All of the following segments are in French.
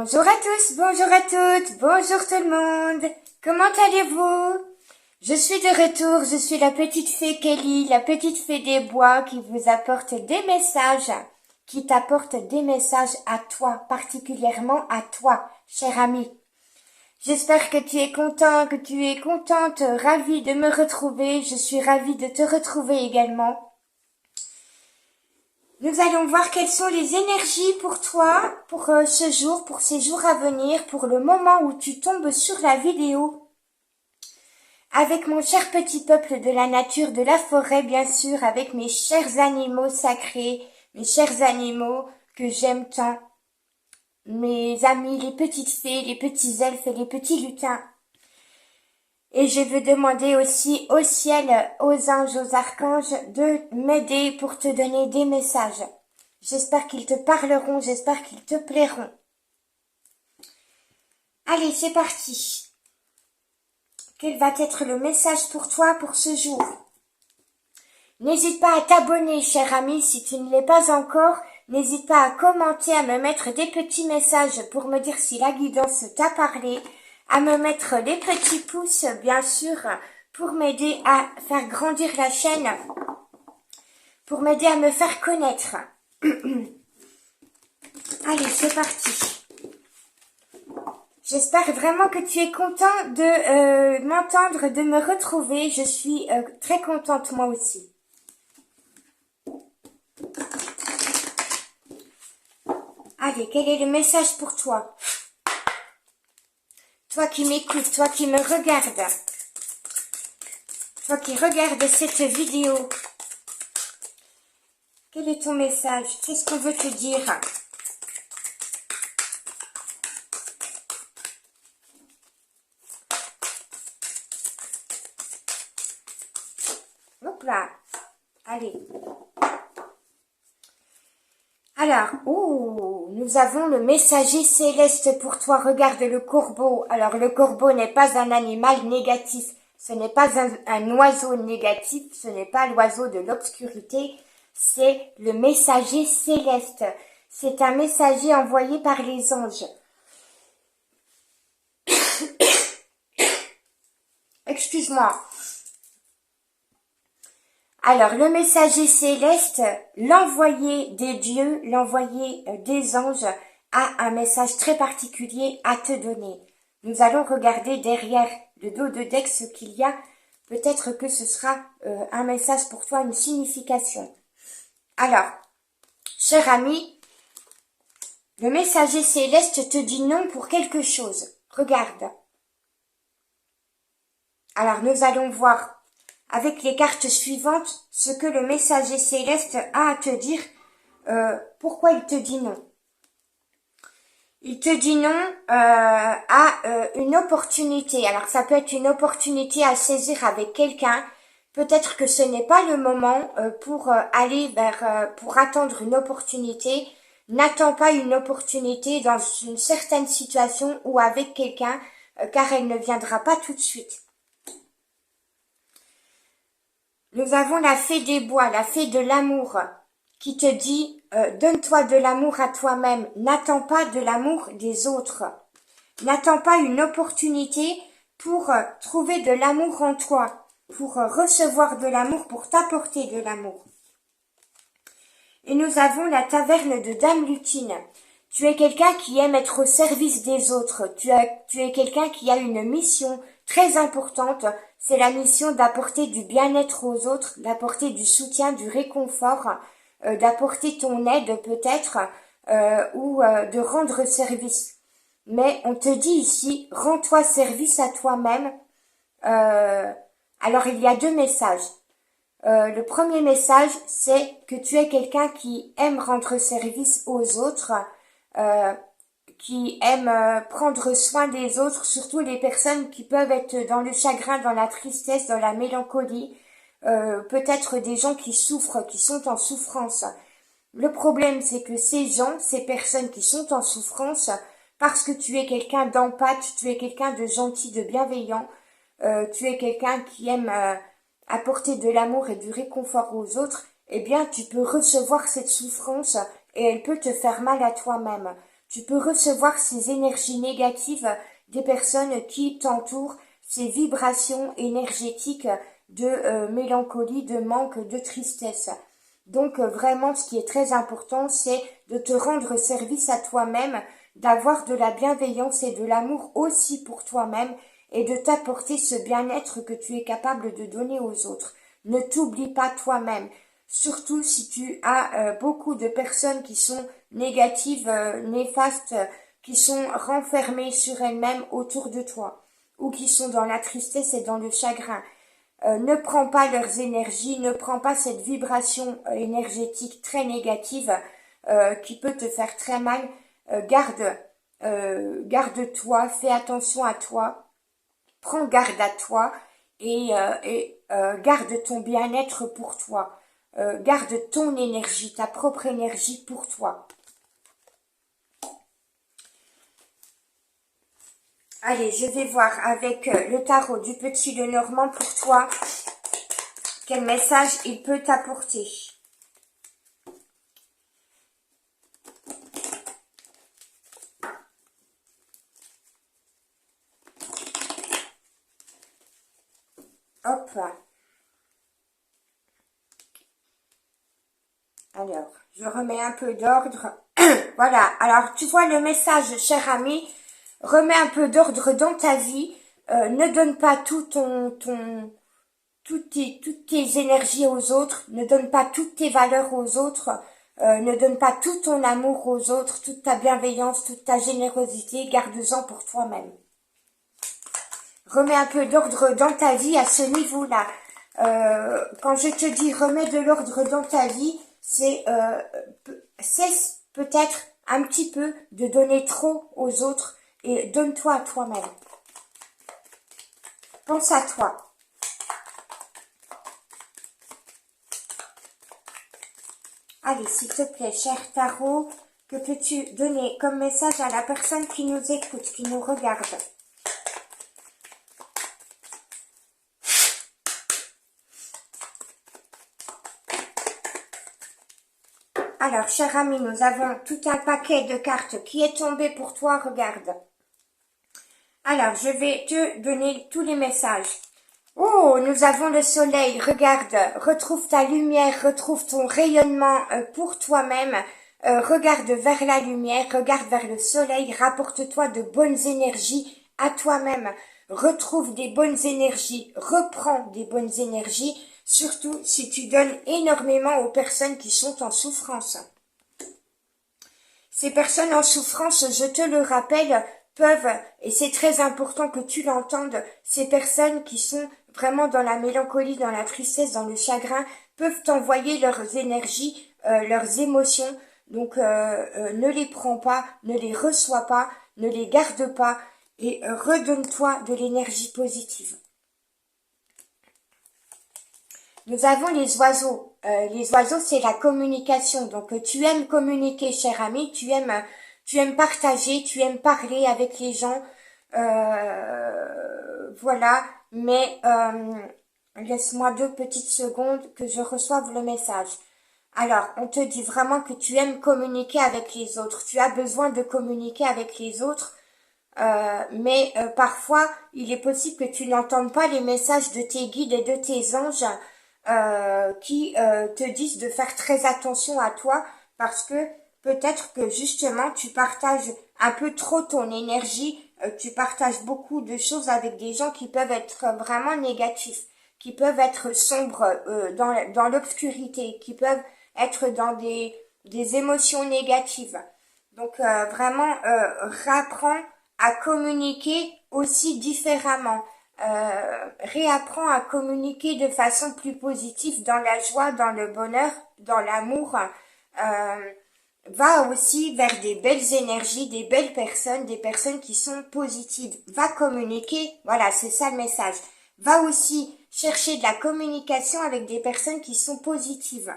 Bonjour à tous, bonjour à toutes, bonjour tout le monde. Comment allez-vous? Je suis de retour, je suis la petite fée Kelly, la petite fée des bois qui vous apporte des messages, qui t'apporte des messages à toi, particulièrement à toi, cher ami. J'espère que tu es content, que tu es contente, ravie de me retrouver. Je suis ravie de te retrouver également. Nous allons voir quelles sont les énergies pour toi, pour ce jour, pour ces jours à venir, pour le moment où tu tombes sur la vidéo. Avec mon cher petit peuple de la nature, de la forêt, bien sûr, avec mes chers animaux sacrés, mes chers animaux que j'aime tant. Mes amis, les petites fées, les petits elfes et les petits lutins. Et je veux demander aussi au ciel, aux anges, aux archanges de m'aider pour te donner des messages. J'espère qu'ils te parleront, j'espère qu'ils te plairont. Allez, c'est parti. Quel va être le message pour toi pour ce jour? N'hésite pas à t'abonner, cher ami, si tu ne l'es pas encore. N'hésite pas à commenter, à me mettre des petits messages pour me dire si la guidance t'a parlé, à me mettre des petits pouces, bien sûr, pour m'aider à faire grandir la chaîne, pour m'aider à me faire connaître. Allez, c'est parti. J'espère vraiment que tu es content de m'entendre, de me retrouver. Je suis très contente moi aussi. Allez, quel est le message pour toi? Toi qui m'écoutes, toi qui me regardes, toi qui regardes cette vidéo, quel est ton message? Qu'est-ce qu'on veut te dire? Hop là, allez. Alors, nous avons le messager céleste pour toi. Regarde le corbeau. Alors, le corbeau n'est pas un animal négatif. Ce n'est pas un oiseau négatif. Ce n'est pas l'oiseau de l'obscurité. C'est le messager céleste. C'est un messager envoyé par les anges. Excuse-moi. Alors, le messager céleste, l'envoyé des dieux, l'envoyé des anges, a un message très particulier à te donner. Nous allons regarder derrière le dos de deck ce qu'il y a. Peut-être que ce sera un message pour toi, une signification. Alors, cher ami, le messager céleste te dit non pour quelque chose. Regarde. Alors, nous allons voir avec les cartes suivantes ce que le messager céleste a à te dire. Pourquoi il te dit non? Il te dit non à une opportunité. Alors ça peut être une opportunité à saisir avec quelqu'un. Peut-être que ce n'est pas le moment pour aller vers, pour attendre une opportunité. N'attends pas une opportunité dans une certaine situation ou avec quelqu'un, car elle ne viendra pas tout de suite. Nous avons la fée des bois, la fée de l'amour, qui te dit donne-toi de l'amour à toi-même, n'attends pas de l'amour des autres. N'attends pas une opportunité pour trouver de l'amour en toi, pour recevoir de l'amour, pour t'apporter de l'amour. Et nous avons la taverne de Dame Lutine. Tu es quelqu'un qui aime être au service des autres. Tu es quelqu'un qui a une mission très importante. C'est la mission d'apporter du bien-être aux autres, d'apporter du soutien, du réconfort, d'apporter ton aide peut-être, ou de rendre service. Mais on te dit ici, rends-toi service à toi-même. Alors il y a deux messages. Le premier message, c'est que tu es quelqu'un qui aime rendre service aux autres, qui aime prendre soin des autres, surtout les personnes qui peuvent être dans le chagrin, dans la tristesse, dans la mélancolie, peut-être des gens qui souffrent, qui sont en souffrance. Le problème, c'est que ces gens, ces personnes qui sont en souffrance, parce que tu es quelqu'un d'empathe, tu es quelqu'un de gentil, de bienveillant, tu es quelqu'un qui aime apporter de l'amour et du réconfort aux autres, eh bien, tu peux recevoir cette souffrance et elle peut te faire mal à toi-même. Tu peux recevoir ces énergies négatives des personnes qui t'entourent, ces vibrations énergétiques de mélancolie, de manque, de tristesse. Donc vraiment, ce qui est très important, c'est de te rendre service à toi-même, d'avoir de la bienveillance et de l'amour aussi pour toi-même et de t'apporter ce bien-être que tu es capable de donner aux autres. Ne t'oublie pas toi-même, surtout si tu as beaucoup de personnes qui sont négatives, néfastes, qui sont renfermées sur elles-mêmes autour de toi ou qui sont dans la tristesse et dans le chagrin. Ne prends pas leurs énergies, ne prends pas cette vibration énergétique très négative qui peut te faire très mal. Garde-toi, fais attention à toi, prends garde à toi et garde ton bien-être pour toi. Garde ton énergie, ta propre énergie pour toi. Allez, je vais voir avec le tarot du Petit Lenormand pour toi, quel message il peut t'apporter. Hop. Alors, je remets un peu d'ordre. Voilà, alors tu vois le message, cher ami, remets un peu d'ordre dans ta vie. Ne donne pas toutes tes énergies aux autres, ne donne pas toutes tes valeurs aux autres, ne donne pas tout ton amour aux autres, toute ta bienveillance, toute ta générosité, garde-en pour toi-même. Remets un peu d'ordre dans ta vie à ce niveau-là. Quand je te dis remets de l'ordre dans ta vie, c'est cesse peut-être un petit peu de donner trop aux autres et donne-toi à toi-même. Pense à toi. Allez, s'il te plaît, cher tarot, que peux-tu donner comme message à la personne qui nous écoute, qui nous regarde? Alors, cher ami, nous avons tout un paquet de cartes qui est tombé pour toi, regarde. Alors, je vais te donner tous les messages. Oh, nous avons le soleil, regarde, retrouve ta lumière, retrouve ton rayonnement pour toi-même, regarde vers la lumière, regarde vers le soleil, rapporte-toi de bonnes énergies à toi-même, retrouve des bonnes énergies, reprends des bonnes énergies, surtout si tu donnes énormément aux personnes qui sont en souffrance. Ces personnes en souffrance, je te le rappelle, peuvent, et c'est très important que tu l'entendes, ces personnes qui sont vraiment dans la mélancolie, dans la tristesse, dans le chagrin, peuvent t'envoyer leurs énergies, leurs émotions. Donc ne les prends pas, ne les reçois pas, ne les garde pas et redonne-toi de l'énergie positive. Nous avons les oiseaux. Les oiseaux, c'est la communication. Donc, tu aimes communiquer, cher ami. Tu aimes partager, tu aimes parler avec les gens. Voilà. Mais laisse-moi 2 petites secondes que je reçoive le message. Alors, on te dit vraiment que tu aimes communiquer avec les autres. Tu as besoin de communiquer avec les autres. Mais parfois, il est possible que tu n'entendes pas les messages de tes guides et de tes anges qui te disent de faire très attention à toi parce que peut-être que justement tu partages un peu trop ton énergie, tu partages beaucoup de choses avec des gens qui peuvent être vraiment négatifs, qui peuvent être sombres dans l'obscurité, qui peuvent être dans des émotions négatives. Donc vraiment, rapprends à communiquer aussi différemment. Réapprends à communiquer de façon plus positive dans la joie, dans le bonheur, dans l'amour. Va aussi vers des belles énergies, des belles personnes, des personnes qui sont positives. Va communiquer, voilà, c'est ça le message. Va aussi chercher de la communication avec des personnes qui sont positives.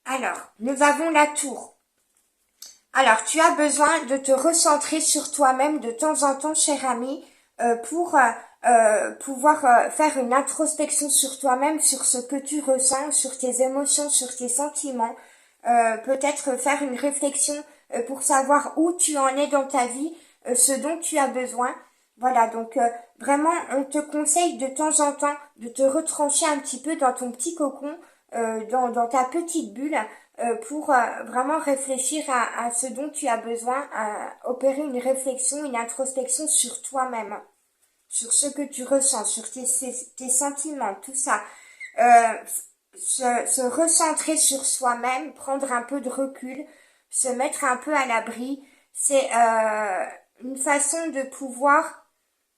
Alors, nous avons la tour. Alors, tu as besoin de te recentrer sur toi-même de temps en temps, cher ami, pour pouvoir faire une introspection sur toi-même, sur ce que tu ressens, sur tes émotions, sur tes sentiments. Peut-être faire une réflexion pour savoir où tu en es dans ta vie, ce dont tu as besoin. Voilà, donc vraiment, on te conseille de temps en temps de te retrancher un petit peu dans ton petit cocon, dans ta petite bulle, pour vraiment réfléchir à ce dont tu as besoin, à opérer une réflexion, une introspection sur toi-même, sur ce que tu ressens, sur tes sentiments, tout ça. Euh, se recentrer sur soi-même, prendre un peu de recul, se mettre un peu à l'abri, c'est une façon de pouvoir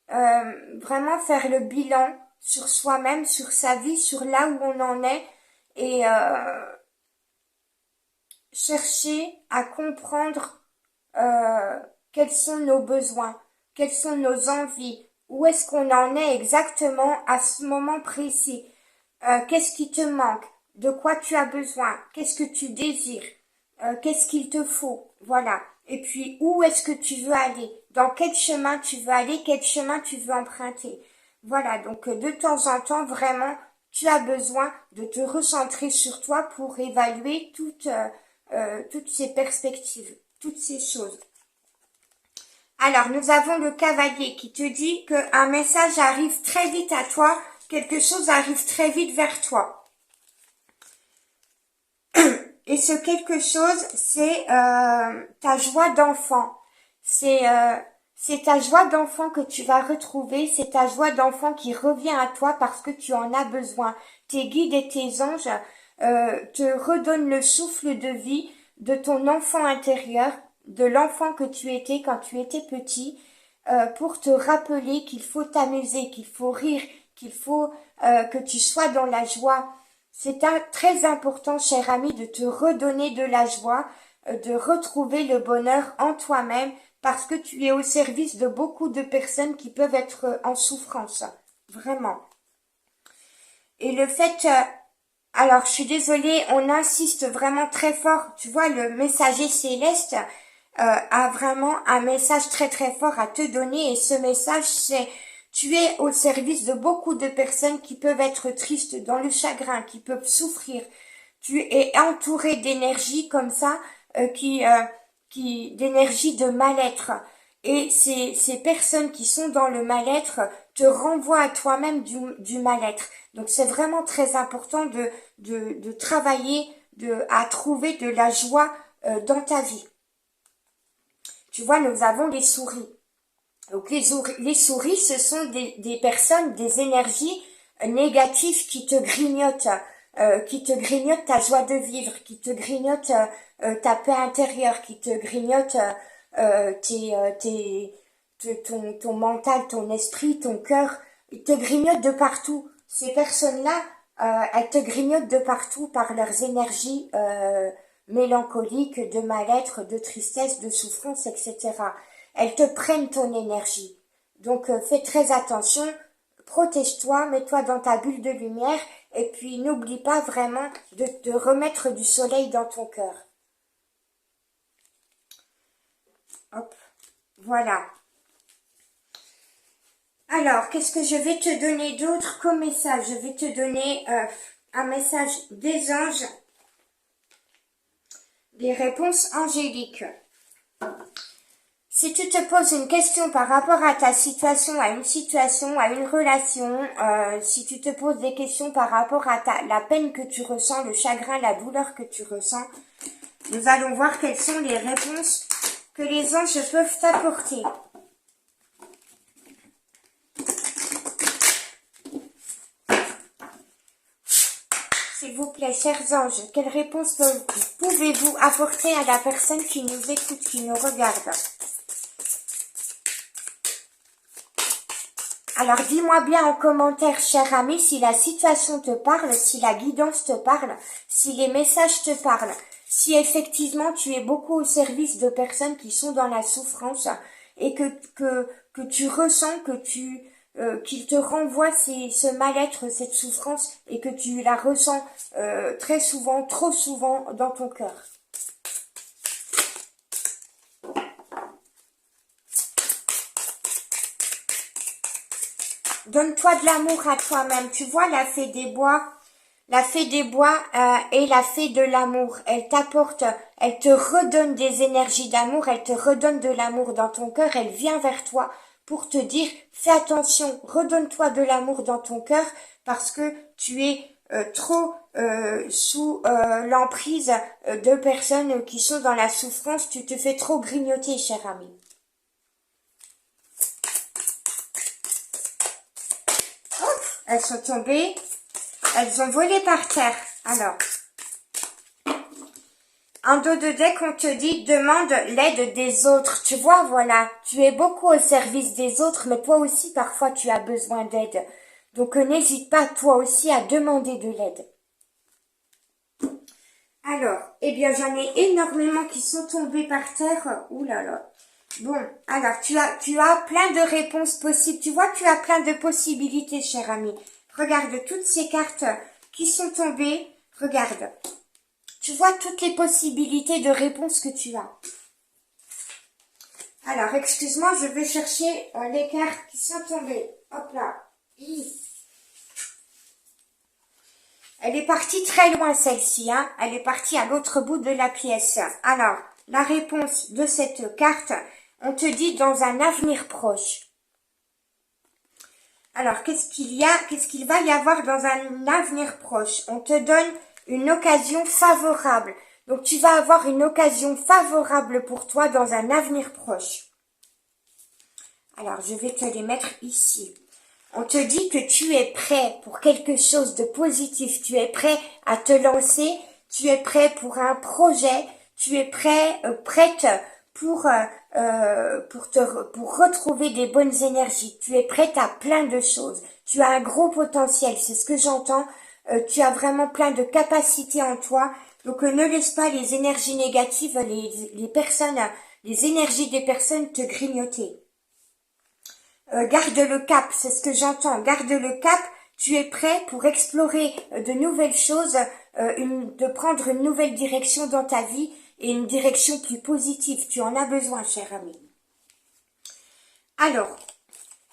vraiment faire le bilan sur soi-même, sur sa vie, sur là où on en est et chercher à comprendre quels sont nos besoins, quelles sont nos envies, où est-ce qu'on en est exactement à ce moment précis, qu'est-ce qui te manque, de quoi tu as besoin, qu'est-ce que tu désires, qu'est-ce qu'il te faut, voilà. Et puis, où est-ce que tu veux aller, dans quel chemin tu veux aller, quel chemin tu veux emprunter. Voilà, donc de temps en temps, vraiment, tu as besoin de te recentrer sur toi pour évaluer toutes ces perspectives, toutes ces choses. Alors, nous avons le cavalier qui te dit qu'un message arrive très vite à toi, quelque chose arrive très vite vers toi. Et ce quelque chose, c'est ta joie d'enfant. C'est ta joie d'enfant que tu vas retrouver, c'est ta joie d'enfant qui revient à toi parce que tu en as besoin. Tes guides et tes anges te redonnent le souffle de vie de ton enfant intérieur, de l'enfant que tu étais quand tu étais petit, pour te rappeler qu'il faut t'amuser, qu'il faut rire, qu'il faut que tu sois dans la joie. C'est très important, cher ami, de te redonner de la joie, de retrouver le bonheur en toi-même, parce que tu es au service de beaucoup de personnes qui peuvent être en souffrance. Vraiment. Et le fait... alors, je suis désolée, on insiste vraiment très fort. Tu vois, le messager céleste a vraiment un message très très fort à te donner. Et ce message, c'est... Tu es au service de beaucoup de personnes qui peuvent être tristes, dans le chagrin, qui peuvent souffrir. Tu es entouré d'énergie comme ça, d'énergie de mal-être. Et ces personnes qui sont dans le mal-être te renvoient à toi-même du mal-être. Donc c'est vraiment très important de travailler à trouver de la joie dans ta vie. Tu vois, nous avons les souris. Donc les souris, ce sont des personnes, des énergies négatives qui te grignotent ta joie de vivre, qui te grignotent ta paix intérieure, qui te grignotent ton mental, ton esprit, ton cœur. Ils te grignotent de partout. Ces personnes-là, elles te grignotent de partout par leurs énergies mélancoliques, de mal-être, de tristesse, de souffrance, etc. Elles te prennent ton énergie. Donc fais très attention, protège-toi, mets-toi dans ta bulle de lumière et puis n'oublie pas vraiment de remettre du soleil dans ton cœur. Hop, voilà. Alors, qu'est-ce que je vais te donner d'autre comme message? Je vais te donner un message des anges, des réponses angéliques. Si tu te poses une question par rapport à ta situation, à une situation, à une relation, si tu te poses des questions par rapport à la peine que tu ressens, le chagrin, la douleur que tu ressens, nous allons voir quelles sont les réponses que les anges peuvent t'apporter. S'il vous plaît, chers anges, quelles réponses pouvez-vous apporter à la personne qui nous écoute, qui nous regarde? Alors dis-moi bien en commentaire, cher ami, si la situation te parle, si la guidance te parle, si les messages te parlent, si effectivement tu es beaucoup au service de personnes qui sont dans la souffrance et que tu ressens qu'il te renvoie ce mal-être, cette souffrance et que tu la ressens très souvent, trop souvent dans ton cœur. Donne-toi de l'amour à toi-même. Tu vois la fée des bois, La fée des bois est la fée de l'amour. Elle t'apporte, elle te redonne des énergies d'amour, elle te redonne de l'amour dans ton cœur, elle vient vers toi pour te dire, fais attention, redonne-toi de l'amour dans ton cœur parce que tu es trop sous l'emprise de personnes qui sont dans la souffrance, tu te fais trop grignoter, cher ami. Hop, elles sont tombées, elles ont volé par terre. Alors, en dos de deck, on te dit, demande l'aide des autres. Tu vois, voilà, tu es beaucoup au service des autres, mais toi aussi, parfois, tu as besoin d'aide. Donc, n'hésite pas, toi aussi, à demander de l'aide. Alors, eh bien, j'en ai énormément qui sont tombés par terre. Ouh là là. Bon, alors, tu as plein de réponses possibles. Tu vois, tu as plein de possibilités, cher ami. Regarde toutes ces cartes qui sont tombées. Regarde. Tu vois toutes les possibilités de réponses que tu as. Alors, excuse-moi, je vais chercher les cartes qui sont tombées. Hop là. Elle est partie très loin, celle-ci, hein. Elle est partie à l'autre bout de la pièce. Alors, la réponse de cette carte, on te dit dans un avenir proche. Alors, qu'est-ce qu'il va y avoir dans un avenir proche? On te donne une occasion favorable. Donc, tu vas avoir une occasion favorable pour toi dans un avenir proche. Alors, je vais te les mettre ici. On te dit que tu es prêt pour quelque chose de positif. Tu es prêt à te lancer. Tu es prêt pour un projet. Tu es prête pour retrouver des bonnes énergies. Tu es prête à plein de choses. Tu as un gros potentiel, c'est ce que j'entends. Tu as vraiment plein de capacités en toi. Donc ne laisse pas les énergies négatives, les personnes, les énergies des personnes te grignoter. Garde le cap, c'est ce que j'entends. Garde le cap. Tu es prêt pour explorer de nouvelles choses, de prendre une nouvelle direction dans ta vie et une direction plus positive. Tu en as besoin, cher ami. Alors,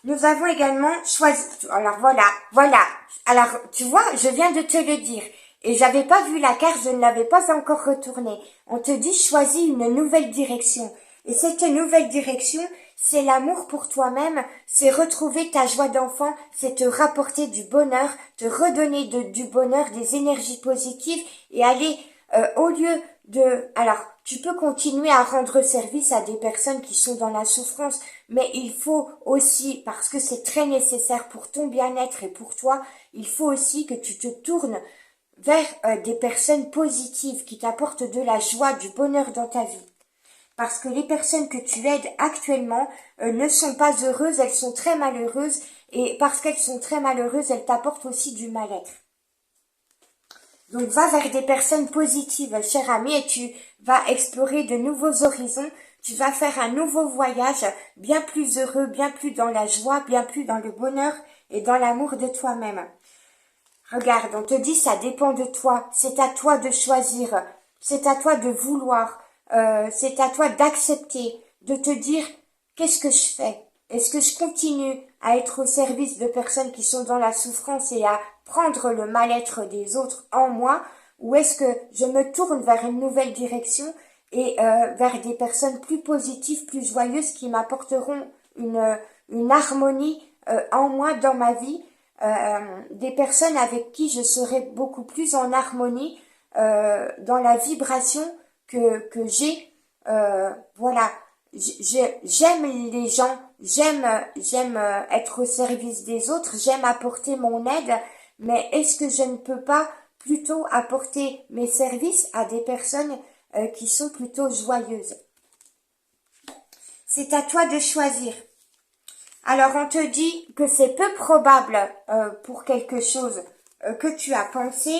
nous avons également choisi... Alors voilà. Alors, tu vois, je viens de te le dire. Et j'avais pas vu la carte, je ne l'avais pas encore retournée. On te dit, choisis une nouvelle direction. Et cette nouvelle direction, c'est l'amour pour toi-même, c'est retrouver ta joie d'enfant, c'est te rapporter du bonheur, te redonner du bonheur, des énergies positives et aller au lieu de... Alors, tu peux continuer à rendre service à des personnes qui sont dans la souffrance, mais il faut aussi, parce que c'est très nécessaire pour ton bien-être et pour toi, il faut aussi que tu te tournes vers des personnes positives qui t'apportent de la joie, du bonheur dans ta vie. Parce que les personnes que tu aides actuellement ne sont pas heureuses, elles sont très malheureuses, et parce qu'elles sont très malheureuses, elles t'apportent aussi du mal-être. Donc va vers des personnes positives, cher ami, et tu vas explorer de nouveaux horizons, tu vas faire un nouveau voyage, bien plus heureux, bien plus dans la joie, bien plus dans le bonheur et dans l'amour de toi-même. Regarde, on te dit ça dépend de toi, c'est à toi de choisir, c'est à toi de vouloir, c'est à toi d'accepter, de te dire qu'est-ce que je fais? Est-ce que je continue à être au service de personnes qui sont dans la souffrance et à prendre le mal-être des autres en moi, ou est-ce que je me tourne vers une nouvelle direction et vers des personnes plus positives, plus joyeuses qui m'apporteront une harmonie en moi, dans ma vie, des personnes avec qui je serai beaucoup plus en harmonie dans la vibration que j'ai. Voilà, j'aime les gens, j'aime être au service des autres, j'aime apporter mon aide, mais est-ce que je ne peux pas plutôt apporter mes services à des personnes qui sont plutôt joyeuses? C'est à toi de choisir. Alors on te dit que c'est peu probable pour quelque chose que tu as pensé,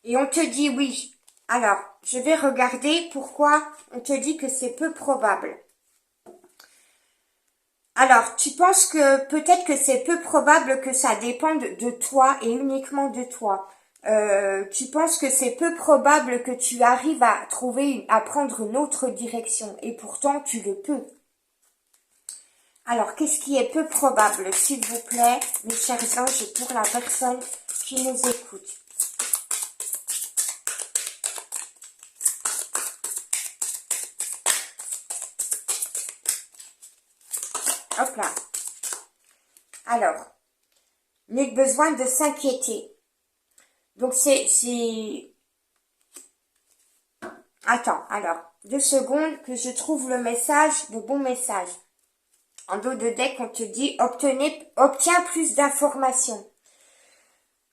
et on te dit oui. Alors, je vais regarder pourquoi on te dit que c'est peu probable. Alors, tu penses que peut-être que c'est peu probable que ça dépende de toi et uniquement de toi. Tu penses que c'est peu probable que tu arrives à prendre une autre direction, et pourtant tu le peux. Alors, qu'est-ce qui est peu probable, s'il vous plaît, mes chers anges, pour la personne qui nous écoute? Hop là. Alors, nul besoin de s'inquiéter. Donc, Attends, alors, 2 secondes que je trouve le message, le bon message. En dos de deck, on te dit, obtiens plus d'informations.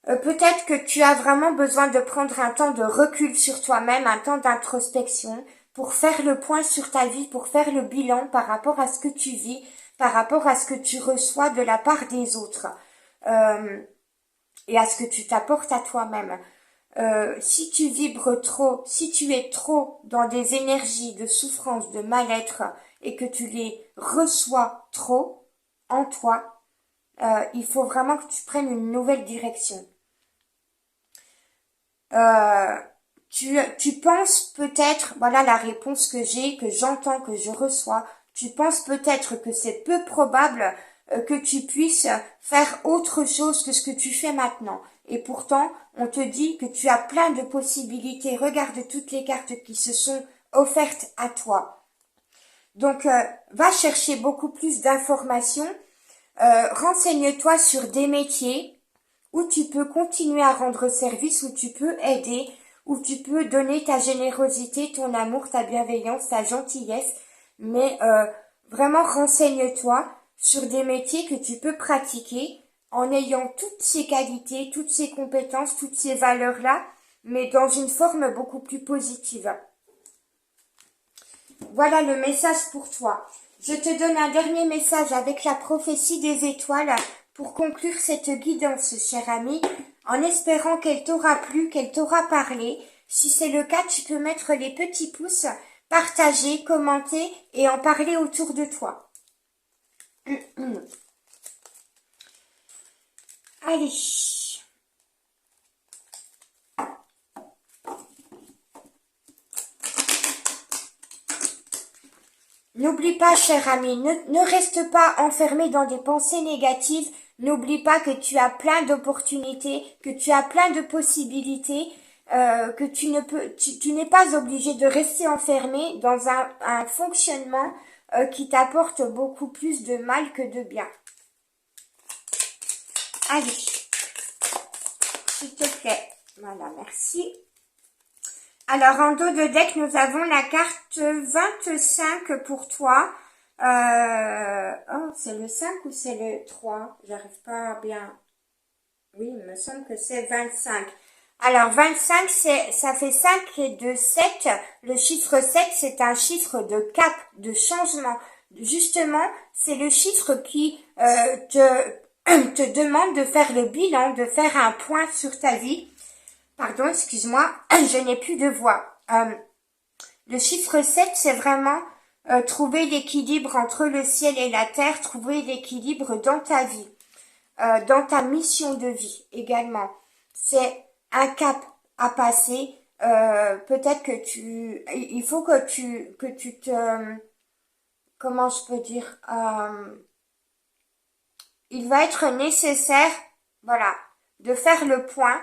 Peut-être que tu as vraiment besoin de prendre un temps de recul sur toi-même, un temps d'introspection, pour faire le point sur ta vie, pour faire le bilan par rapport à ce que tu vis, par rapport à ce que tu reçois de la part des autres, et à ce que tu t'apportes à toi-même. Si tu vibres trop, si tu es trop dans des énergies de souffrance, de mal-être, et que tu les reçois trop en toi, il faut vraiment que tu prennes une nouvelle direction. Tu penses peut-être, voilà la réponse que j'ai, que j'entends, que je reçois, tu penses peut-être que c'est peu probable que tu puisses faire autre chose que ce que tu fais maintenant. Et pourtant, on te dit que tu as plein de possibilités. Regarde toutes les cartes qui se sont offertes à toi. Donc, va chercher beaucoup plus d'informations. Renseigne-toi sur des métiers où tu peux continuer à rendre service, où tu peux aider, où tu peux donner ta générosité, ton amour, ta bienveillance, ta gentillesse. Mais vraiment, renseigne-toi sur des métiers que tu peux pratiquer en ayant toutes ces qualités, toutes ces compétences, toutes ces valeurs-là, mais dans une forme beaucoup plus positive. Voilà le message pour toi. Je te donne un dernier message avec la prophétie des étoiles pour conclure cette guidance, cher ami, en espérant qu'elle t'aura plu, qu'elle t'aura parlé. Si c'est le cas, tu peux mettre les petits pouces, partager, commenter et en parler autour de toi. Allez. N'oublie pas, cher ami, ne reste pas enfermé dans des pensées négatives. N'oublie pas que tu as plein d'opportunités, que tu as plein de possibilités, que tu n'es pas obligé de rester enfermé dans un fonctionnement qui t'apporte beaucoup plus de mal que de bien. Allez, s'il te plaît. Voilà, merci. Alors, en dos de deck, nous avons la carte 25 pour toi. Oh, c'est le 5 ou c'est le 3? J'arrive pas bien. Oui, il me semble que c'est 25. Alors, 25, ça fait 5 et 2, 7. Le chiffre 7, c'est un chiffre de cap, de changement. Justement, c'est le chiffre qui te demande de faire le bilan, de faire un point sur ta vie. Pardon, excuse-moi, je n'ai plus de voix. Le chiffre 7, c'est vraiment trouver l'équilibre entre le ciel et la terre, trouver l'équilibre dans ta vie, dans ta mission de vie également. C'est un cap à passer. Peut-être que il faut que tu te, comment je peux dire, il va être nécessaire, voilà, de faire le point,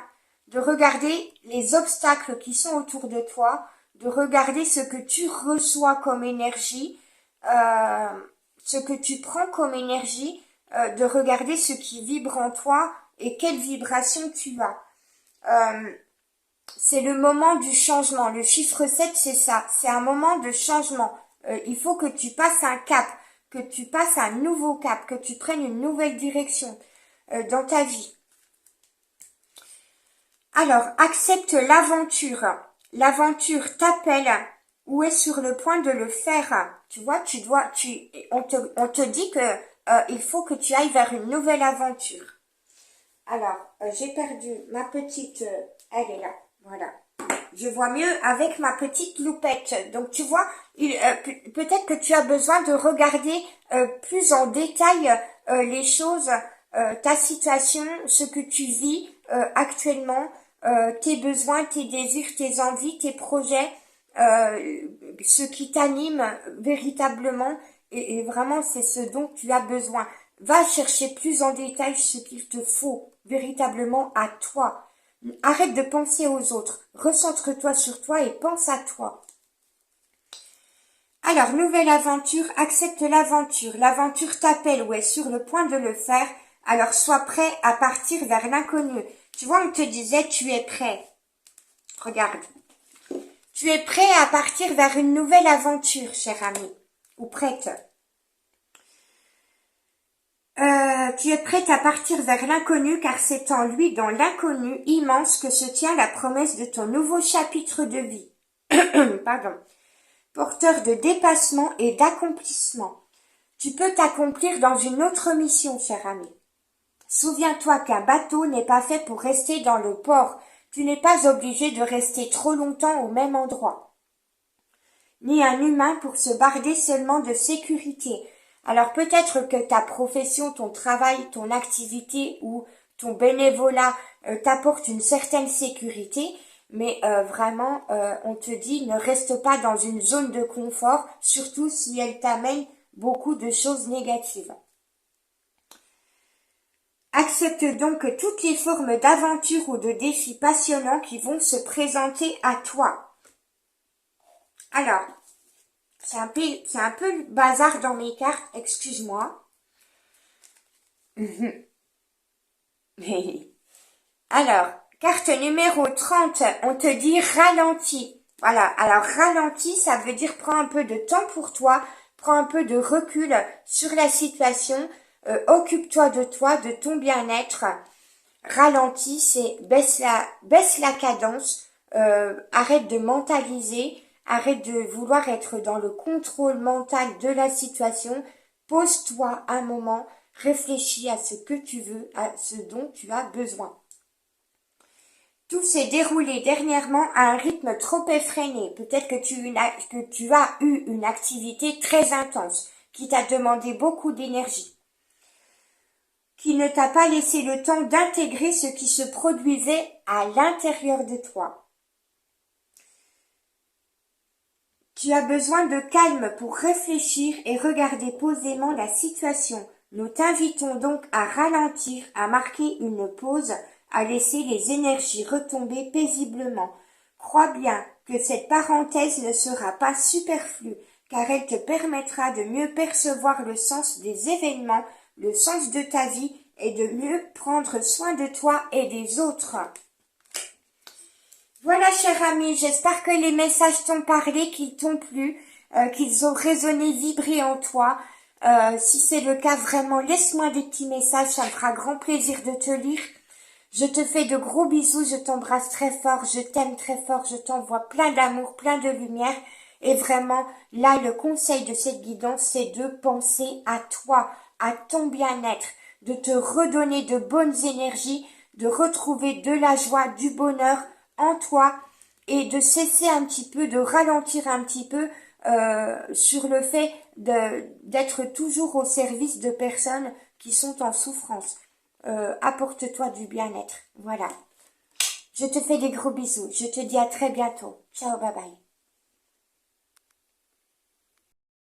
de regarder les obstacles qui sont autour de toi, de regarder ce que tu reçois comme énergie, ce que tu prends comme énergie, de regarder ce qui vibre en toi et quelle vibration tu as. C'est le moment du changement. Le chiffre 7, c'est ça. C'est un moment de changement. Il faut que tu passes un cap, que tu passes un nouveau cap, que tu prennes une nouvelle direction dans ta vie. Alors, accepte l'aventure. L'aventure t'appelle ou est sur le point de le faire. Tu vois, on te dit que il faut que tu ailles vers une nouvelle aventure. Alors, j'ai perdu ma petite, elle est là, voilà. Je vois mieux avec ma petite loupette. Donc, tu vois, peut-être que tu as besoin de regarder plus en détail les choses, ta situation, ce que tu vis actuellement, tes besoins, tes désirs, tes envies, tes projets, ce qui t'anime véritablement Et vraiment, c'est ce dont tu as besoin. Va chercher plus en détail ce qu'il te faut véritablement à toi. Arrête de penser aux autres. Recentre-toi sur toi et pense à toi. Alors, nouvelle aventure, accepte l'aventure. L'aventure t'appelle ou est sur le point de le faire. Alors, sois prêt à partir vers l'inconnu. Tu vois, on te disait, tu es prêt. Regarde. Tu es prêt à partir vers une nouvelle aventure, cher ami. Ou prête. Tu es prête à partir vers l'inconnu car c'est en lui, dans l'inconnu immense, que se tient la promesse de ton nouveau chapitre de vie. Pardon. Porteur de dépassement et d'accomplissement. Tu peux t'accomplir dans une autre mission, cher ami. Souviens-toi qu'un bateau n'est pas fait pour rester dans le port. Tu n'es pas obligé de rester trop longtemps au même endroit. Ni un humain pour se barder seulement de sécurité. Alors peut-être que ta profession, ton travail, ton activité ou ton bénévolat t'apporte une certaine sécurité, mais vraiment, on te dit ne reste pas dans une zone de confort, surtout si elle t'amène beaucoup de choses négatives. Accepte donc toutes les formes d'aventure ou de défis passionnants qui vont se présenter à toi. Alors, c'est un peu le bazar dans mes cartes, excuse-moi. Alors, carte numéro 30, on te dit ralenti. Voilà, alors ralenti, ça veut dire prends un peu de temps pour toi, prends un peu de recul sur la situation, occupe-toi de toi, de ton bien-être. Ralenti, c'est baisse la cadence, arrête de mentaliser, arrête de vouloir être dans le contrôle mental de la situation, pose-toi un moment, réfléchis à ce que tu veux, à ce dont tu as besoin. Tout s'est déroulé dernièrement à un rythme trop effréné. Peut-être que tu as eu une activité très intense qui t'a demandé beaucoup d'énergie, qui ne t'a pas laissé le temps d'intégrer ce qui se produisait à l'intérieur de toi. Tu as besoin de calme pour réfléchir et regarder posément la situation. Nous t'invitons donc à ralentir, à marquer une pause, à laisser les énergies retomber paisiblement. Crois bien que cette parenthèse ne sera pas superflue, car elle te permettra de mieux percevoir le sens des événements, le sens de ta vie et de mieux prendre soin de toi et des autres. Voilà, cher ami, j'espère que les messages t'ont parlé, qu'ils t'ont plu, qu'ils ont résonné, vibré en toi. Si c'est le cas, vraiment, laisse-moi des petits messages, ça me fera grand plaisir de te lire. Je te fais de gros bisous, je t'embrasse très fort, je t'aime très fort, je t'envoie plein d'amour, plein de lumière. Et vraiment, là, le conseil de cette guidance, c'est de penser à toi, à ton bien-être, de te redonner de bonnes énergies, de retrouver de la joie, du bonheur en toi et de cesser un petit peu, de ralentir un petit peu sur le fait d'être toujours au service de personnes qui sont en souffrance. Apporte-toi du bien-être. Voilà. Je te fais des gros bisous. Je te dis à très bientôt. Ciao, bye bye.